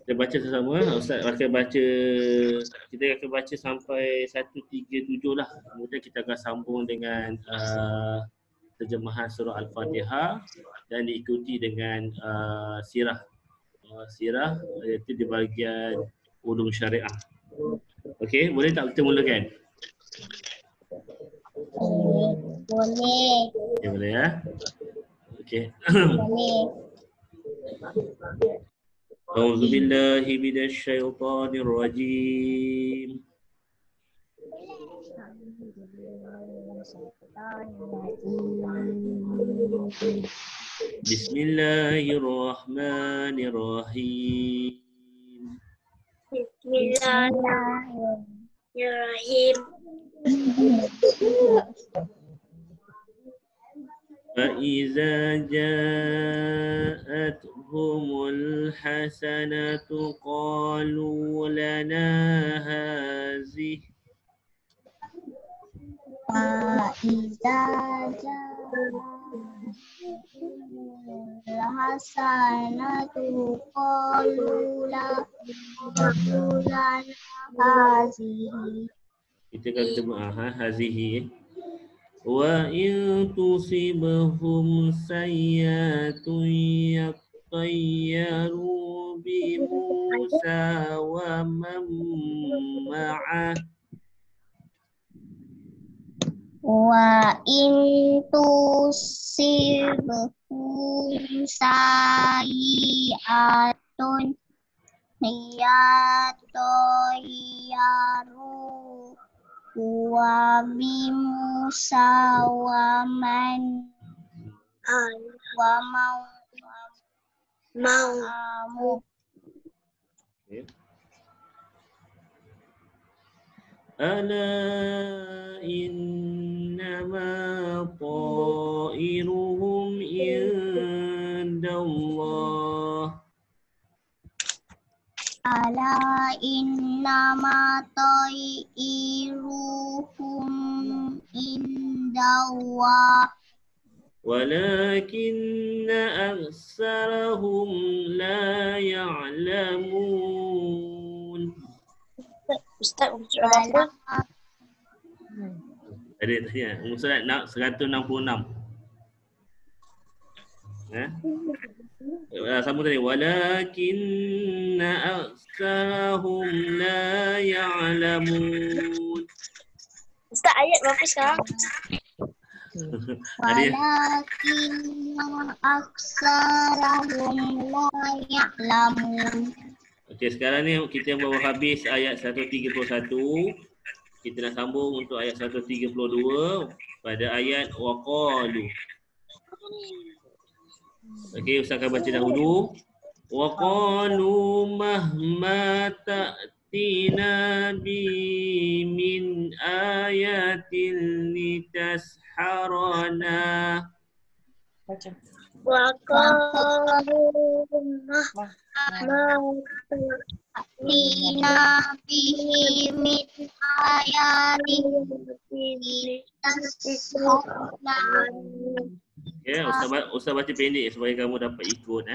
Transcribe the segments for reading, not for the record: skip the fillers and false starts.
Kita baca sama-sama. Ustaz akan baca, kita akan baca sampai 137 lah. Kemudian kita akan sambung dengan terjemahan surah Al-Fatihah dan diikuti dengan sirah. Sirah iaitu di bahagian ulum syariah. Okey, boleh tak kita mulakan? Boleh. Okay, boleh ya? Okey. Boleh. A'udzu billahi minasyaitonir rajim. Bismillahirrahmanirrahim. Bismillahirrahmanirrahim. فإذا جاءتهم الحسنة قالوا لنا هذه فإذا الحسنة قالوا لنا هذه. Kita akan jemaah hazihi. Wa in tusibhum sayyatun yattayyaru bi Musa wa man ma'ah. Wa in tusibhum sayyi'atun yattayyaru wa bi Musa wa man mau. Ala innama ta'iruhum indallah. Ala innama ta'iruhum indallah. Walakinna aksarahum la ya'lamun. Ustaz, apa? Ada tanya, Ustaz nak 166. Sama tadi. Walakinna aksarahum la ya'lamun. Ustaz, ayat berapa sekarang? Ada Walakinna aksarahum la ya'lamun. Okey, sekarang ni kita baru habis ayat 131. Kita nak sambung untuk ayat 132 pada ayat waqalu. Okey, Ustaz akan baca dahulu. Waqalu mahma ta'tina bi min ayatin litasharana. Waqalu mahma ta'tina bihi min ayatin litasharana. Ya, Ustaz baca pendek supaya kamu dapat ikut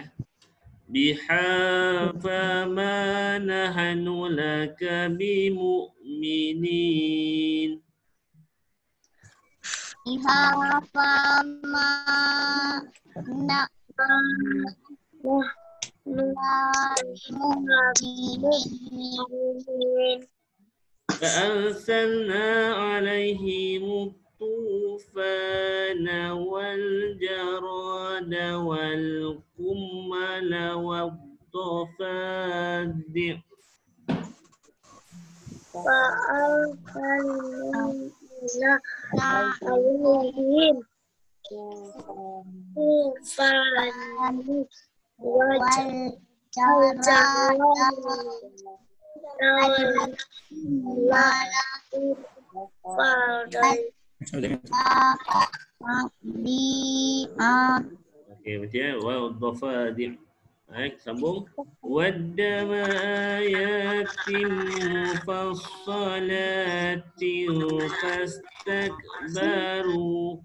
Bihafa ma nahnu laka bimu'minin. Bihafa ma bimu'minin. فأرسلنا عليهم الطوفان والجراد والقمل والضفادع فأرسلنا عليهم الطوفان والجراد Okey, betul. Wa dhafadi. Baik, sambung. Waddama ayatin mufassalatin fastakbaru.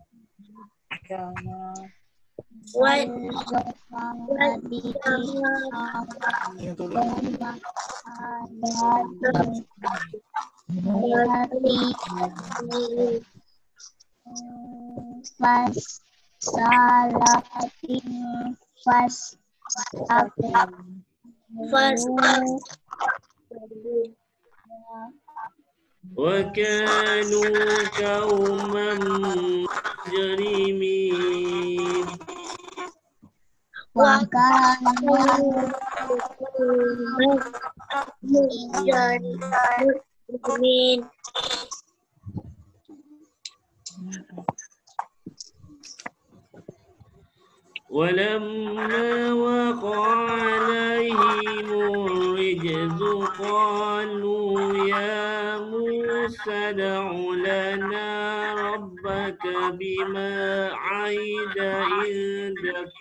وكانوا قوما مجرمين ولما وقع عليهم الرجز قالوا يا موسى ادع لنا ربك بما عهد عندك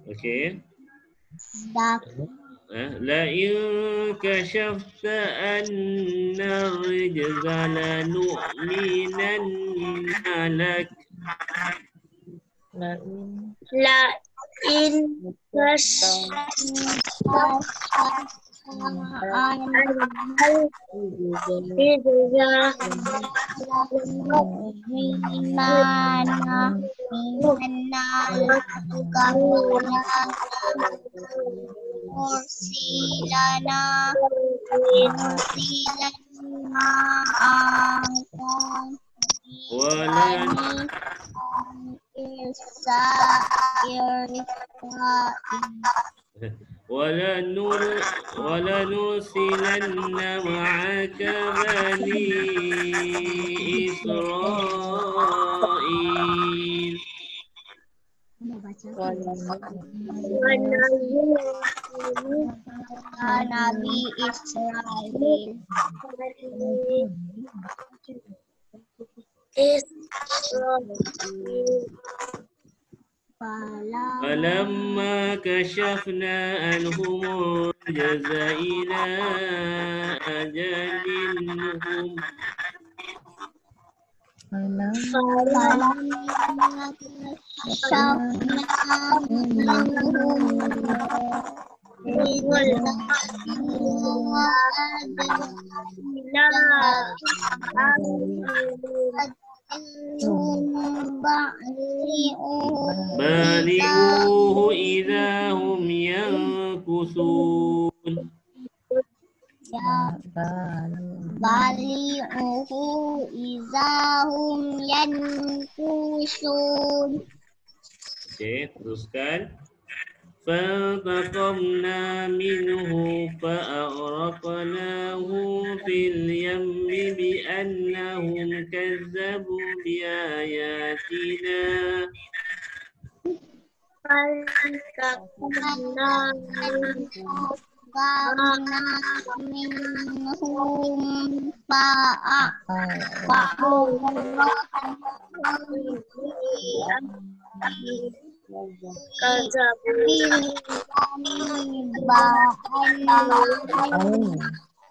Okey. لئن كشفت أن الرجز لنؤمنن لك لئن كشفت ولنرسلن معك بني إسرائيل Nabi Israel. فلما كشفنا عنهم الرجز إلى أجل هم بالغوه إذا هم ينكثون Bali'uhu izahum yankusun. Okey, teruskan. فانتقمنا منه فأغرقناه في اليم بأنهم كذبوا بآياتنا فانتقمنا minhum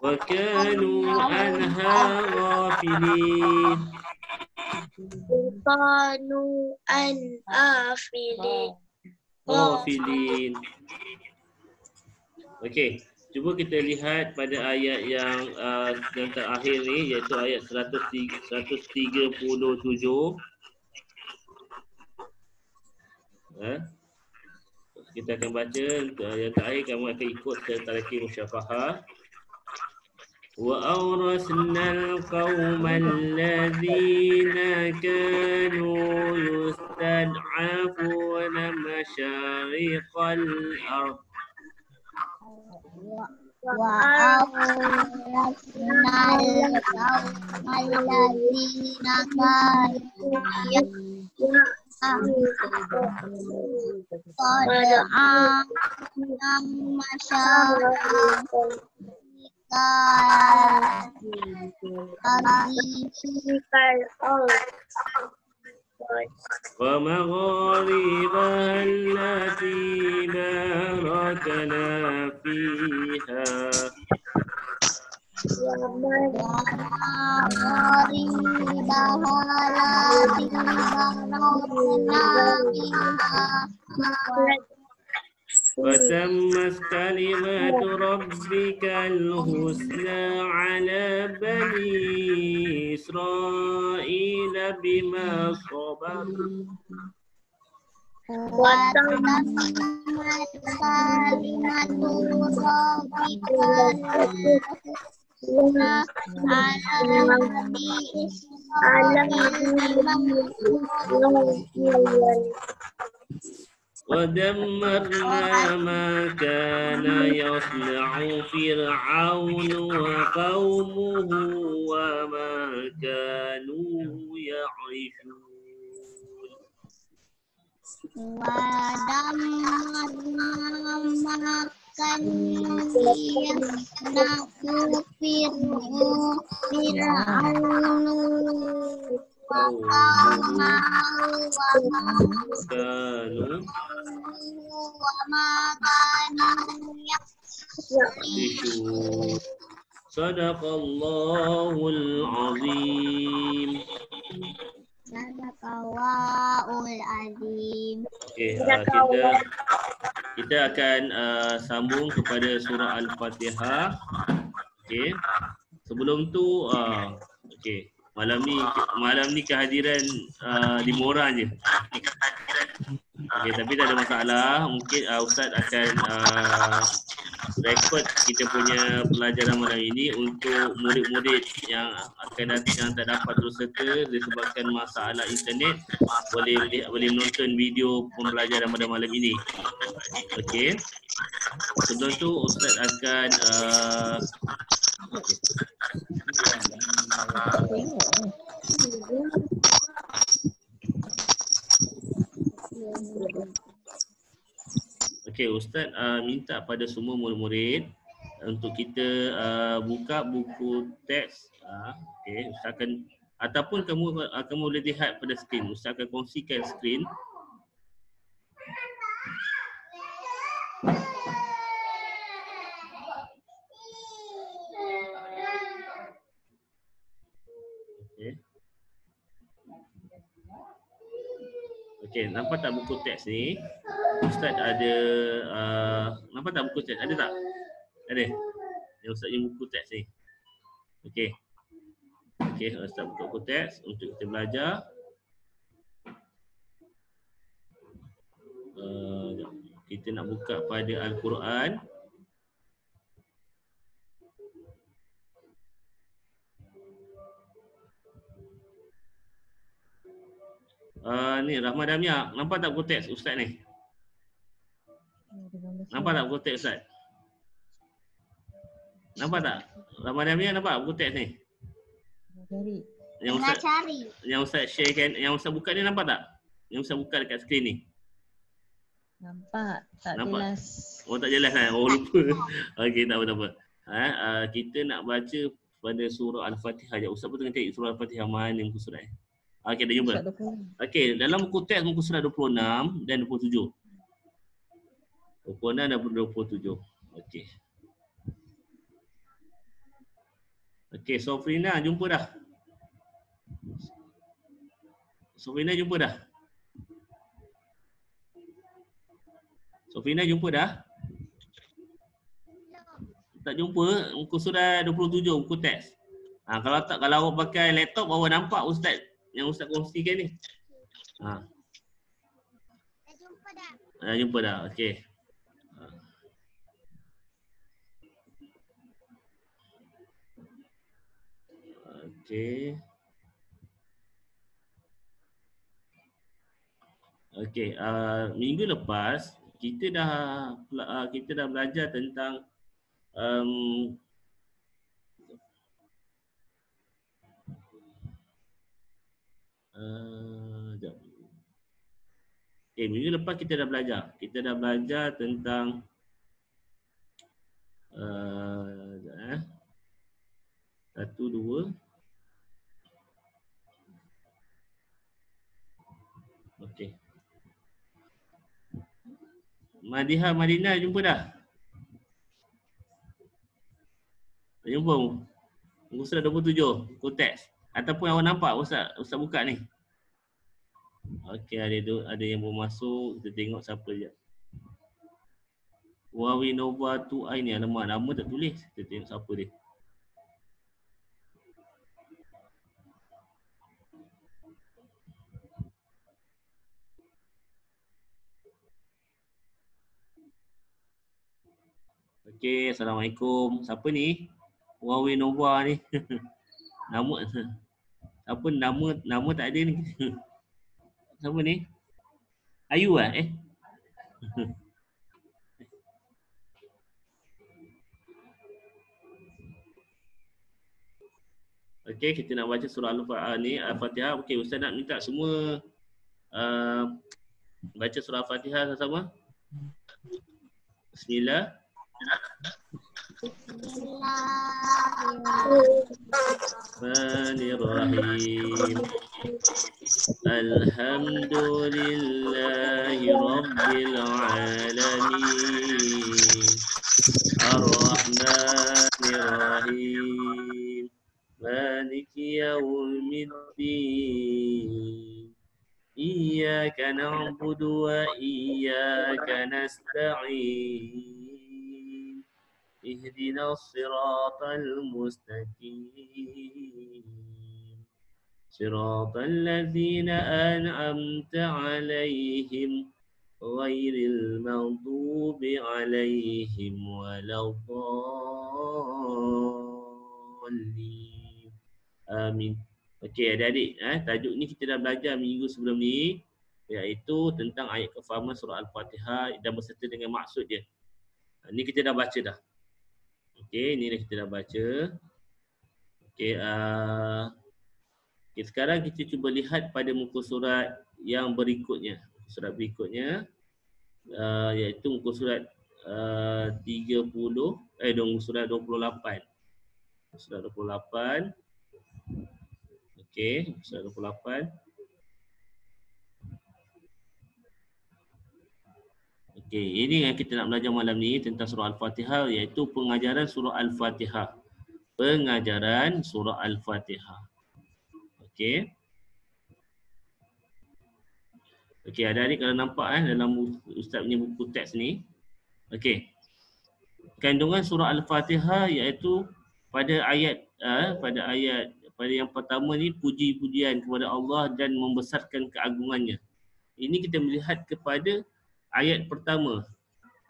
وكانوا عنها غافلين. Ghafilin. Okey, cuba kita lihat pada ayat yang terakhir ni, iaitu ayat 137. Kita akan baca yang terakhir, kamu akan ikut talaqi musyafahah. وأورثنا القوم الذين كانوا يستضعفون مشارق الأرض وأورثنا القوم الذين كانوا ومغاربها التي باركنا فيها وتمت كلمة ربك الحسنى على بني إسرائيل بما صبروا وتمت كلمة ربك على بني إسرائيل ودمرنا ما كان يصنع فرعون وقومه وما كانوا يعرشون ودمرنا ما كان يصنع فرعون وقومه وما كانوا يعرشون. صدق الله العظيم. Sadaqallahul azim. Okey, kita akan sambung kepada surah Al-Fatihah. Okey. Sebelum tu okey, malam ni kehadiran 5 orang je. Okey, tapi tak ada masalah. Mungkin Ustaz akan rekod kita punya pelajaran malam ini untuk murid-murid yang akan datang yang tak dapat terus serta disebabkan masalah internet, boleh menonton video pembelajaran pada malam ini. Okey. Sebelum tu Ustaz akan Okey, Ustaz minta pada semua murid-murid untuk kita buka buku teks. Okey, Ustaz akan ataupun kamu boleh lihat pada skrin. Ustaz akan kongsikan skrin. Okey. Okey, nampak tak buku teks ni? Ustaz ada nampak tak buku teks? Ada tak? Ada. Yang Ustaz yang buku teks ni. Okey. Okey, Ustaz buka buku teks untuk kita belajar. Kita nak buka pada Al-Quran. Ni Rahmat Damia, nampak tak buku teks Ustaz ni? Nampak tak buku teks Ustaz? Nampak tak? Rahmat Damia nampak buku teks ni? Yang Ustaz sharekan, yang Ustaz buka ni nampak tak? Yang Ustaz buka dekat skrin ni. Nampak, tak nampak? Jelas. Oh tak jelas kan? Oh lupa. Okey, tak apa. Kita nak baca pada surah Al-Fatihah je. Ustaz pun tengah cari surah Al-Fatihah mana muka surat. Okey, dah jumpa. Okey, dalam buku teks muka surat 26 dan 27. 26 dan 27. Okey. Okey, Sofrina jumpa dah. Sofrina jumpa dah. Sofrina jumpa dah? Tak jumpa muka surat 27 buku teks. Kalau tak, kalau awak pakai laptop baru nampak Ustaz yang Ustaz kongsikan ni. Dah jumpa dah. Dah jumpa dah. Okey. Okey. Okey, minggu lepas kita dah belajar tentang Minggu lepas kita dah belajar. Kita dah belajar tentang satu, dua. Okey. Madiha, Madinah jumpa dah? Tak jumpa? Muka surat 27, konteks. Ataupun awak nampak Ustaz buka ni. Okey, ada yang baru masuk. Kita tengok siapa je. Huawei Nova 2i ni, alamak nama tak tulis. Kita tengok siapa dia. Okey, Assalamualaikum. Siapa ni? Huawei Nova ni. Nama tak ada ni. Siapa ni? Ayu ah? Okey, kita nak baca surah Al-Fatihah. Okey, Ustaz nak minta semua baca surah Al-Fatihah sama-sama. Bismillah. Bismillahirrahmanirrahim. Alhamdulillahi Rabbil Alamin. Ar-Rahmanirrahim. Maliki Yawmiddin. Iyyaka na'budu wa iyyaka nasta'in. اهدنا الصراط المستقيم صراط الذين أنعمت عليهم غير المغضوب عليهم ولا الضالين آمين. Okey adik-adik, tajuk ni kita dah belajar minggu sebelum ni, iaitu tentang ayat kefahaman surah Al-Fatihah dan berserta dengan maksud dia. Ni kita dah baca dah. Okey, ni dah kita dah baca. Okey, sekarang kita cuba lihat pada muka surat yang berikutnya. Surat berikutnya iaitu muka surat 28. Surat 28. Okey, surat 28. Okey, ini yang kita nak belajar malam ni tentang surah Al-Fatihah, iaitu pengajaran surah Al-Fatihah. Pengajaran surah Al-Fatihah. Okey. Okey, adik-adik kalau nampak dalam Ustaz punya buku teks ni. Okey. Kandungan surah Al-Fatihah iaitu pada yang pertama ni puji-pujian kepada Allah dan membesarkan keagungannya. Ini kita melihat kepada ayat pertama.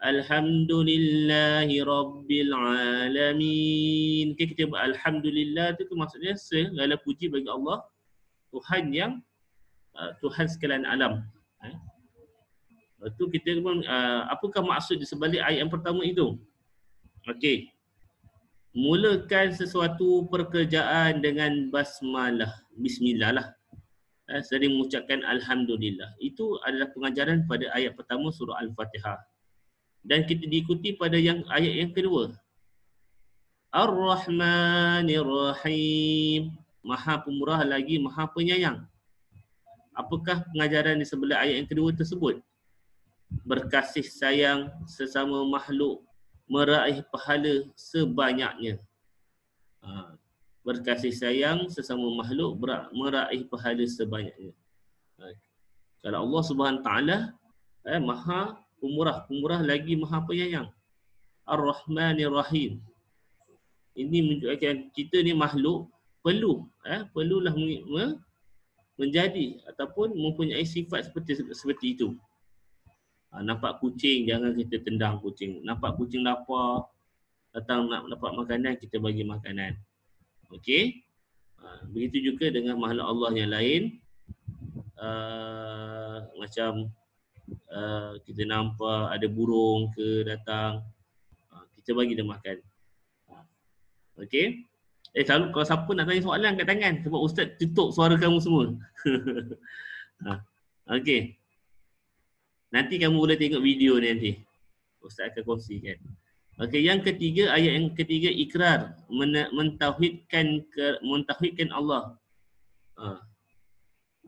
Alhamdulillahi Rabbil Alamin. Okay, kita buat Alhamdulillah tu maksudnya segala puji bagi Allah, Tuhan yang Tuhan sekalian alam. Lepas tu kita pun apakah maksud di sebalik ayat yang pertama itu? Okey. Mulakan sesuatu pekerjaan dengan basmalah, bismillah lah. Sering mengucapkan Alhamdulillah. Itu adalah pengajaran pada ayat pertama surah Al-Fatihah. Dan kita diikuti pada ayat yang kedua. Ar-Rahmanir-Rahim. Maha pemurah lagi Maha penyayang. Apakah pengajaran di sebelah ayat yang kedua tersebut? Berkasih sayang sesama makhluk, meraih pahala sebanyaknya. Berkasih sayang sesama makhluk, meraih pahala sebanyaknya. Kalau Allah Subhanahu Taala Maha pemurah lagi Maha penyayang. Ar-Rahmanir-Rahim. Ini menunjukkan kita ni makhluk perlulah menjadi ataupun mempunyai sifat seperti itu. Nampak kucing, jangan kita tendang kucing. Nampak kucing lapar, datang nak dapat makanan, kita bagi makanan. Okey. Begitu juga dengan makhluk Allah yang lain. Macam kita nampak ada burung ke datang, kita bagi dia makan. Okey. Selalu kalau siapa nak tanya soalan angkat tangan sebab Ustaz tutup suara kamu semua. Okey. Nanti kamu boleh tengok video ni nanti. Ustaz akan kongsikan. Okey, yang ketiga, ayat yang ketiga ikrar, mentauhidkan Allah.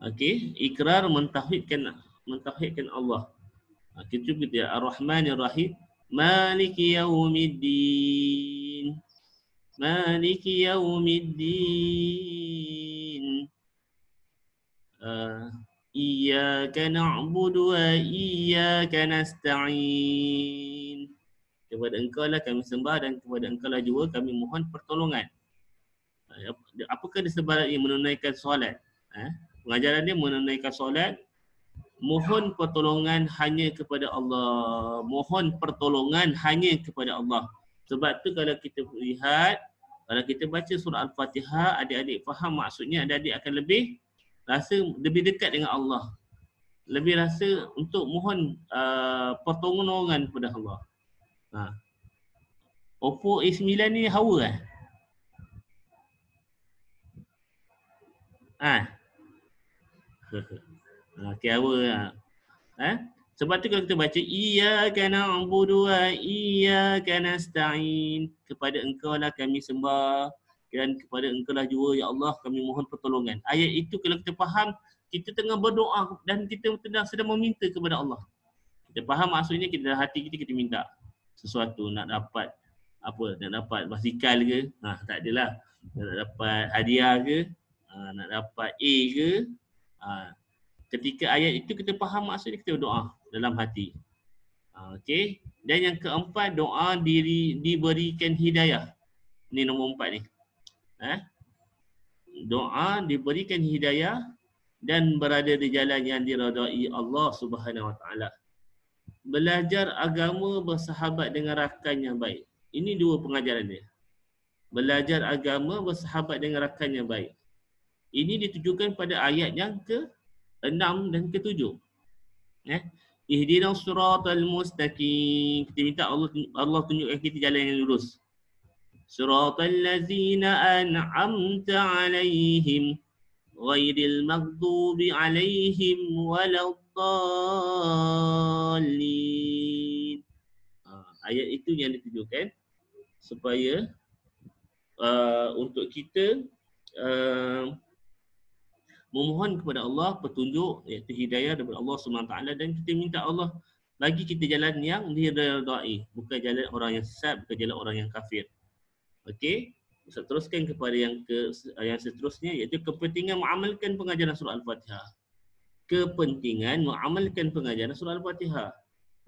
Okey, ikrar mentauhidkan Allah. Kita cuba dia Ar-Rahmanir Rahim, Maliki Yaumiddin. Maliki Yaumiddin. Iyyaka na'budu wa iyyaka nasta'in. Kepada engkau lah kami sembah dan kepada engkau lah jua kami mohon pertolongan. Apakah disebabkan ia menunaikan solat? Pengajaran dia menunaikan solat, mohon pertolongan hanya kepada Allah. Mohon pertolongan hanya kepada Allah. Sebab tu kalau kita lihat, kalau kita baca surah Al-Fatihah, adik-adik faham maksudnya, adik-adik akan lebih rasa lebih dekat dengan Allah. Lebih rasa untuk mohon pertolongan kepada Allah. Oppo A9 ni hawa okey, hawa sebab tu kalau kita baca iyyaka na'budu wa iyyaka nasta'in, kepada engkau lah kami sembah dan kepada engkau lah jua ya Allah kami mohon pertolongan. Ayat itu kalau kita faham, kita tengah berdoa dan kita sedang meminta kepada Allah. Kita faham maksudnya, kita dalam hati kita minta sesuatu, nak dapat apa, nak dapat basikal ke, tak adalah, nak dapat hadiah ke, nak dapat A ke. Ketika ayat itu kita faham maksudnya, kita berdoa dalam hati. Okey. Dan yang keempat, doa diberikan hidayah. Ni nombor 4 ni. Doa diberikan hidayah dan berada di jalan yang diredai Allah Subhanahu Wa Taala. Belajar agama bersahabat dengan rakan yang baik. Ini dua pengajaran dia. Belajar agama bersahabat dengan rakan yang baik. Ini ditujukan pada ayat yang ke-6 dan ke-7. Ihdinas siratal mustaqim. Kita minta Allah tunjukkan kita jalan yang lurus. Siratal ladzina an'amta 'alaihim ghairil maghdubi 'alaihim waladdallin. Ayat itu yang ditujukan supaya untuk kita memohon kepada Allah petunjuk, iaitu hidayah daripada Allah SWT, dan kita minta Allah bagi kita jalan yang diredai, bukan jalan orang yang sesat, bukan jalan orang yang kafir. Okey, Ustaz teruskan kepada yang seterusnya, iaitu kepentingan mengamalkan pengajaran surah Al-Fatihah. Kepentingan mengamalkan pengajaran surah Al-Fatihah.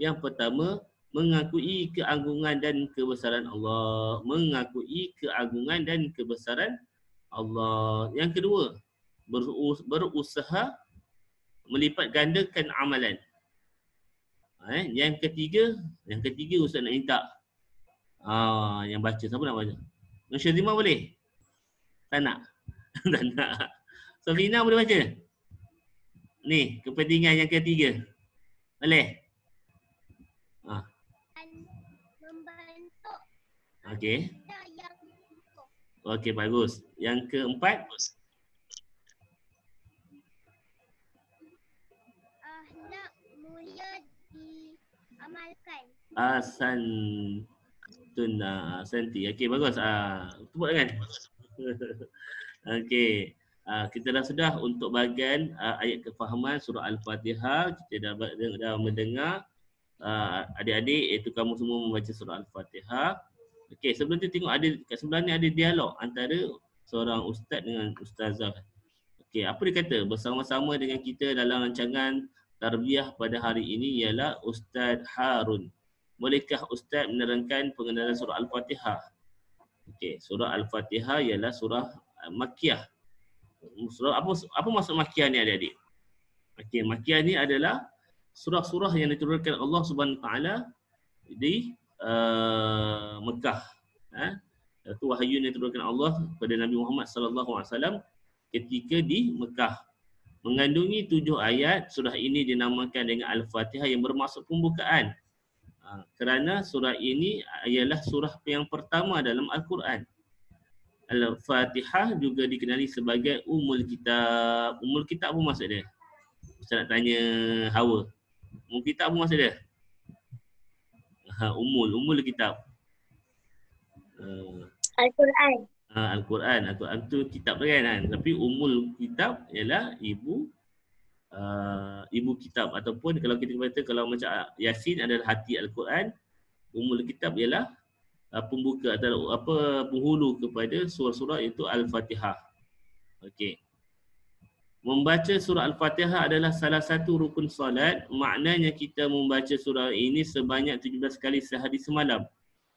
Yang pertama, mengakui keagungan dan kebesaran Allah. Mengakui keagungan dan kebesaran Allah. Yang kedua, berusaha melipat gandakan amalan. Yang ketiga Ustaz nak minta. Yang baca, siapa nak baca? Syazimah boleh? Tak nak? Tak nak. Safina boleh baca? Ni, kepentingan yang ketiga. Boleh? Membentuk. Okey. Okey, bagus. Yang keempat? Akhlak mulia diamalkan. Santi. Okey, bagus. Tepuk tangan. Okey. Kita dah untuk bahagian ayat kefahaman surah Al-Fatihah. Kita dah mendengar adik-adik, iaitu kamu semua membaca surah Al-Fatihah. Okey, sebelum tu tengok ada kat sebelah ni ada dialog antara seorang ustaz dengan ustazah. Okey, apa dia kata? Bersama-sama dengan kita dalam rancangan tarbiyah pada hari ini ialah Ustaz Harun. Bolehkah Ustaz menerangkan pengenalan surah Al-Fatihah? Okey, surah Al-Fatihah ialah surah Makkiyah. Surah apa maksud Makkiyah ni adik-adik? Okey, Makkiyah ni adalah surah-surah yang diturunkan Allah Subhanahu Wa Taala di Mekah. Itu wahyu yang diturunkan Allah kepada Nabi Muhammad sallallahu alaihi wasallam ketika di Mekah. Mengandungi 7 ayat, surah ini dinamakan dengan Al-Fatihah yang bermaksud pembukaan. Kerana surah ini ialah surah yang pertama dalam Al-Quran. Al-Fatihah juga dikenali sebagai Ummul Kitab. Ummul Kitab apa maksud dia? Ustaz nak tanya Hawa. Ummul kitab apa maksud dia? Ummul kitab. Al-Quran. Al-Quran. Al-Quran tu kitab tu kan. Tapi ummul kitab ialah ibu kitab, ataupun kalau kita kata kalau macam Yasin adalah hati Al-Quran, ummul kitab ialah pembuka atau penghulu kepada surah-surah iaitu Al-Fatihah. Okey. Membaca surah Al-Fatihah adalah salah satu rukun solat. Maknanya kita membaca surah ini sebanyak 17 kali sehari semalam.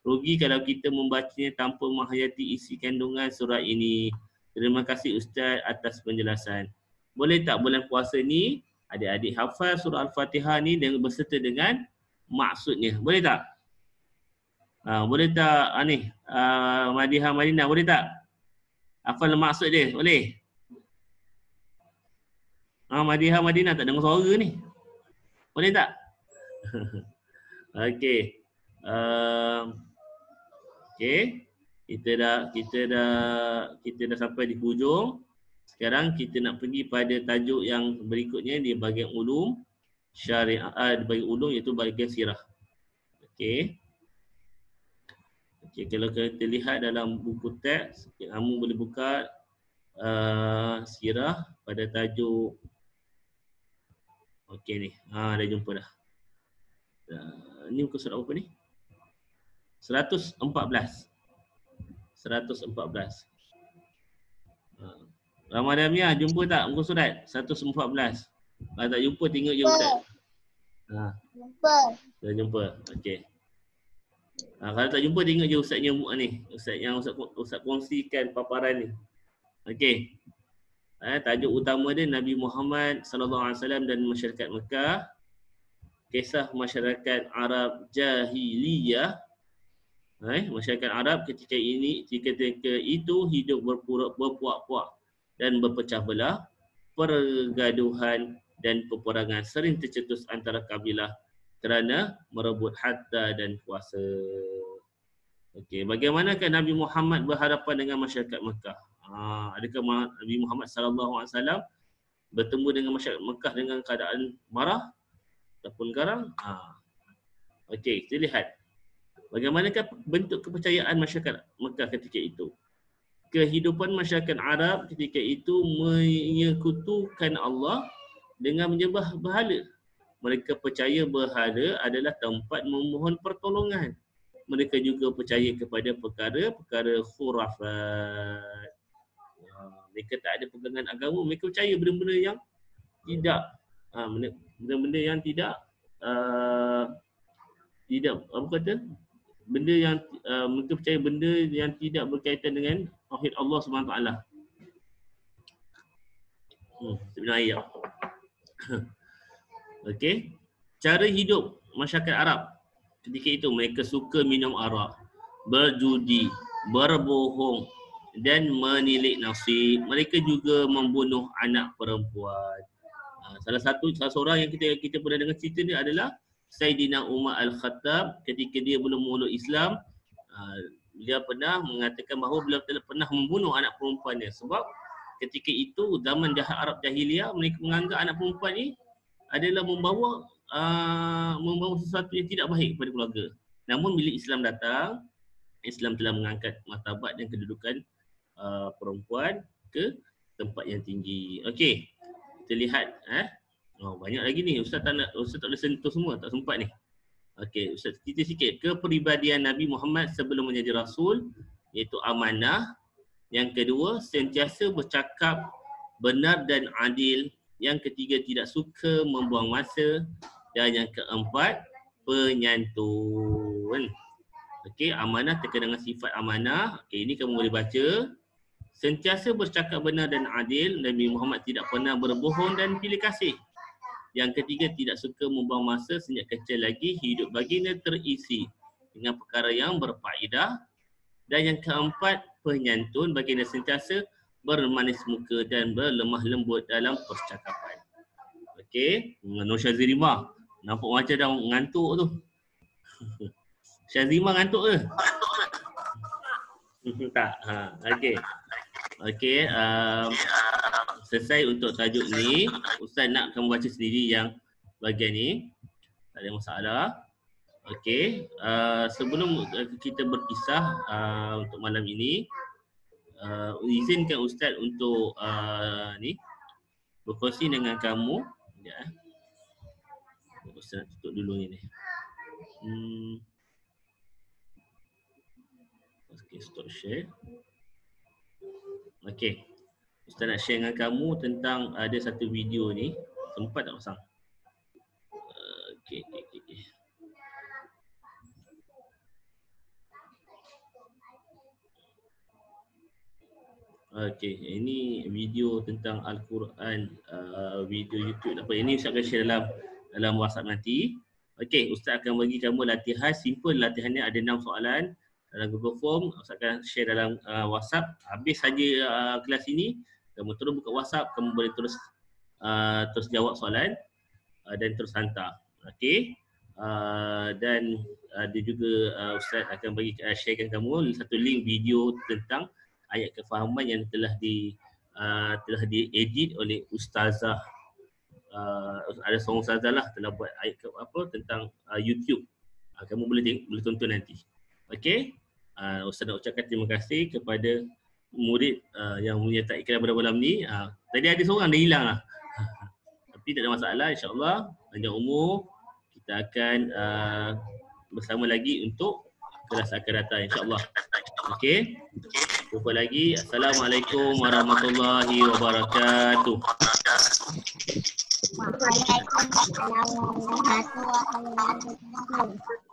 Rugi kalau kita membacanya tanpa menghayati isi kandungan surah ini. Terima kasih Ustaz atas penjelasan. Boleh tak bulan puasa ni adik-adik hafal surah Al-Fatihah ni dengan berserta dengan maksudnya? Boleh tak? Boleh tak Madiha Madinah, boleh tak? Hafal maksud dia, boleh? Madiha Madinah tak dengar suara ni. Boleh tak? Okey. Okey. Kita dah sampai di hujung. Sekarang kita nak pergi pada tajuk yang berikutnya di bahagian ulum syariah, di bahagian ulum iaitu bahagian sirah. Okey. Okey, kalau kita lihat dalam buku teks, kamu boleh buka sirah pada tajuk. Okey ni. Dah jumpa dah. Ni muka surat apa ni? 114. 114. Ramadhania jumpa tak muka surat 114? Kalau tak jumpa tengok je Ustaz. Jumpa. Dah jumpa. Okey. Kalau tak jumpa tengok je Ustaz yang ni. Ustaz yang Ustaz kongsikan paparan ni. Okey. Tajuk utama dia Nabi Muhammad sallallahu alaihi wasallam dan masyarakat Mekah. Kisah masyarakat Arab jahiliyah. Masyarakat Arab ketika itu hidup berpuak-puak dan berpecah belah, pergaduhan dan peperangan sering tercetus antara kabilah kerana merebut harta dan kuasa. Okey, bagaimanakah Nabi Muhammad berhadapan dengan masyarakat Mekah? Adakah Nabi Muhammad sallallahu alaihi wasallam bertemu dengan masyarakat Mekah dengan keadaan marah ataupun garang? Okey, kita lihat. Bagaimanakah bentuk kepercayaan masyarakat Mekah ketika itu? Kehidupan masyarakat Arab ketika itu menyekutukan Allah dengan menyembah berhala. Mereka percaya berhala adalah tempat memohon pertolongan. Mereka juga percaya kepada perkara-perkara khurafat. Mereka tak ada pegangan agama. Mereka percaya benda-benda yang tidak benda-benda yang tidak apa kata? Benda yang mereka percaya benda yang tidak berkaitan dengan tauhid Allah Subhanahu Wa Taala. Sebenarnya ayat. Okey. Cara hidup masyarakat Arab ketika itu, mereka suka minum arak, berjudi, berbohong dan menilik nasib. Mereka juga membunuh anak perempuan. Salah seorang yang kita pernah dengar cerita ni adalah Sayyidina Umar Al-Khattab. Ketika dia belum memeluk Islam, dia pernah mengatakan bahawa beliau telah pernah membunuh anak perempuannya, sebab ketika itu zaman Arab Jahiliyah, mereka menganggap anak perempuan ni adalah membawa sesuatu yang tidak baik kepada keluarga. Namun bila Islam datang, Islam telah mengangkat martabat dan kedudukan perempuan ke tempat yang tinggi. Okey, kita lihat banyak lagi ni. Ustaz tak boleh sentuh semua, tak sempat ni. Okey, Ustaz cerita sikit kepribadian Nabi Muhammad sebelum menjadi rasul, iaitu amanah. Yang kedua, sentiasa bercakap benar dan adil. Yang ketiga, tidak suka membuang masa. Dan yang keempat, penyantun. Okey, amanah terkait dengan sifat amanah. Okey, ini kamu boleh baca. Sentiasa bercakap benar dan adil. Nabi Muhammad tidak pernah berbohong dan pilih kasih. Yang ketiga, tidak suka membuang masa. Sejak kecil lagi, hidup baginda terisi dengan perkara yang berfaedah. Dan yang keempat, penyantun. Baginda sentiasa bermanis muka dan berlemah lembut dalam percakapan. Okey, Nur Syazirima. Nampak macam dah ngantuk tu. Syazirima ngantuk ke? Tak. Okey. Okey, selesai untuk tajuk ni. Ustaz nak kamu baca sendiri yang bahagian ni. Tak ada masalah. Okey, sebelum kita berpisah untuk malam ini, izinkan Ustaz untuk ni berkongsi dengan kamu. Ya. Ustaz tutup dulu ni. Okey, stop share. Okey. Ustaz nak share dengan kamu tentang ada satu video ni. Sempat tak pasang? Okey. Okey, ini video tentang Al-Quran, video YouTube apa. Ini Ustaz akan share dalam WhatsApp nanti. Okey, Ustaz akan bagi kamu latihan, simple latihannya ada 6 soalan dalam Google Form. Ustaz akan share dalam WhatsApp. Habis saja kelas ini, kamu terus buka WhatsApp, kamu boleh terus jawab soalan dan terus hantar. Okey. Dan ada juga Ustaz akan bagi sharekan kamu satu link video tentang ayat kefahaman yang telah diedit oleh Ustazah, ada seorang Ustazah lah telah buat ayat tentang YouTube. Kamu boleh tonton nanti. Okey. Ustaz nak ucapkan terima kasih kepada murid yang menyertai kita pada malam ni. Tadi ada seorang dah hilang lah. Tapi tak ada masalah, insya-Allah panjang umur kita akan bersama lagi untuk kelas akan datang, insya-Allah. Okey. Jumpa lagi. Assalamualaikum warahmatullahi wabarakatuh. Waalaikumsalam warahmatullahi wabarakatuh.